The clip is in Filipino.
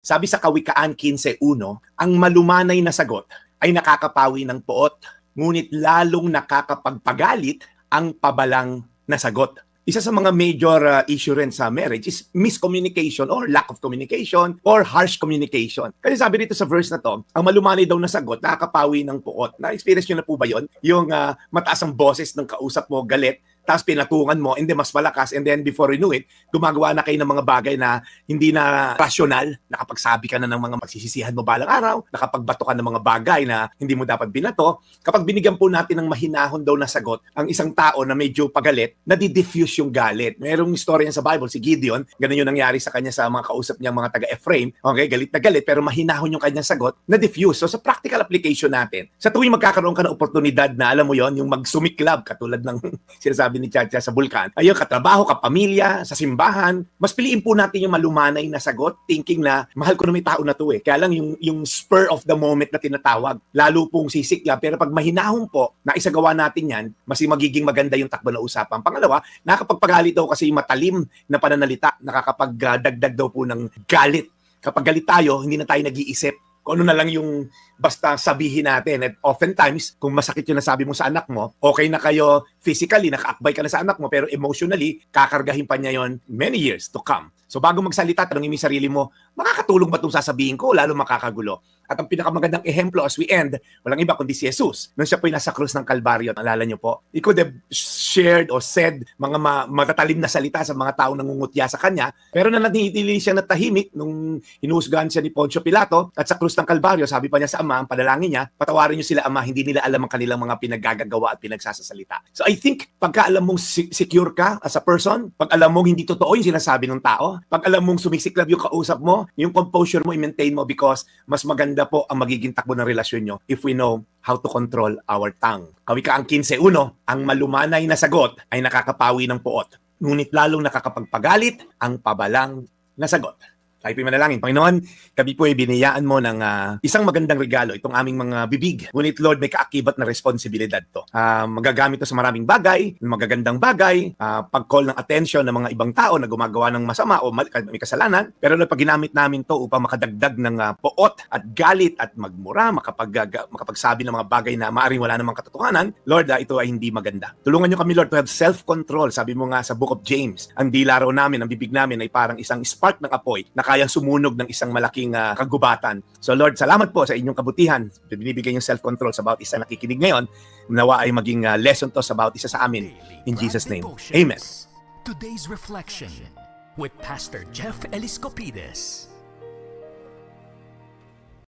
Sabi sa Kawikaan 15:1, ang malumanay na sagot ay nakakapawi ng poot, ngunit lalong nakakapagpagalit ang pabalang na sagot. Isa sa mga major issue rin sa marriage is miscommunication or lack of communication or harsh communication. Kasi sabi dito sa verse na to, ang malumanay daw na sagot, nakakapawi ng puot. Na-experience nyo na po ba yun? Yung mataas ang boses ng kausap mo, galit, tapos pinatungan mo, and then mas malakas, and then before you know it, gumagawa na kayo ng mga bagay na hindi na rasyonal, nakapagsabi ka na ng mga magsisisihan mo balang araw, nakapagbato ka ng mga bagay na hindi mo dapat binato. Kapag binigyan po natin ng mahinahon daw na sagot, ang isang tao na medyo pagalit, nadi-diffuse yung galit. Merong istorya sa Bible, si Gideon, ganun yung nangyari sa kanya sa mga kausap niyang mga taga-Ephraim, okay, galit na galit, pero mahinahon yung kanyang sagot, na-diffuse. So sa practical application natin, sa tuwing magkakaroon ka ng oportunidad na, alam mo yon, yung magsumiklab, katulad ng sinasabi ni Chacha sa bulkan, ayun, katrabaho, kapamilya, sa simbahan, mas piliin po natin yung malumanay na sagot, thinking na, mahal ko na may tao na to eh. Kaya lang yung spur of the moment na tinatawag, lalo pong sisikla, pero pag mahinahon po, na isagawa natin yan, mas magiging maganda yung takbo na usapan. Pangalawa, nakakapagpagalit daw kasi yung matalim na pananalita, nakakapagdagdag daw po ng galit. Kapag galit tayo, hindi na tayo nag-iisip kung ano na lang yung basta sabihin natin. At oftentimes, kung masakit yung nasabi mo sa anak mo, okay na kayo physically, nakaakbay ka na sa anak mo, pero emotionally, kakargahin pa niya yon many years to come. So bago magsalita, tanongin mo yung sarili mo, makakatulong ba itong sasabihin ko? Lalo makakagulo. At ang pinakamagandang ehemplo as we end, walang iba kundi si Jesus. Nung siya po'y nasa krus ng Kalbaryo, naalala niyo po, he could have shared or said mga matatalim na salita sa mga taong nangungutya sa kanya, pero nanatili siya natahimik nung hinuhusgahan siya ni Poncio Pilato at sa krus ng Kalbaryo, sabi pa niya sa Ama, ang panalangin niya, patawarin niyo sila Ama, hindi nila alam ang kanilang mga pinaggagawa at pinagsasasalita. So I think, pagka alam mong secure ka as a person, pag alam mong hindi totoo yung sinasabi ng tao, pag alam mong sumisiklab yung kausap mo, yung composure mo, i-maintain mo because mas maganda po ang magiging takbo ng relasyon nyo if we know how to control our tongue. Kawikaan 15:1, ang malumanay na sagot ay nakakapawi ng puot, ngunit lalong nakakapagpagalit ang pabalang na sagot. Tayo po'y manalangin. Panginoon, kami po ay biniyaan mo ng isang magandang regalo, itong aming mga bibig. Ngunit Lord, may kaakibat na responsibilidad to. Magagamit to sa maraming bagay, magagandang bagay, pag-call ng attention ng mga ibang tao na gumagawa ng masama o may kasalanan. Pero Lord, pag ginamit namin to upang makadagdag ng poot at galit at magmura, makapagsabi ng mga bagay na maaaring wala namang katotohanan, Lord, ito ay hindi maganda. Tulungan niyo kami, Lord, to have self-control. Sabi mo nga sa Book of James, ang dila raw namin, ang bibig namin ay parang isang spark ng apoy na kayang sumunog ng isang malaking kagubatan. So Lord, salamat po sa inyong kabutihan. Binibigay yung self-control sa bawat isa nakikinig ngayon. Nawa ay maging lesson to sa bawat isa sa amin. In Jesus' name, Amen. Today's Reflection with Pastor Jeff Eliscopides.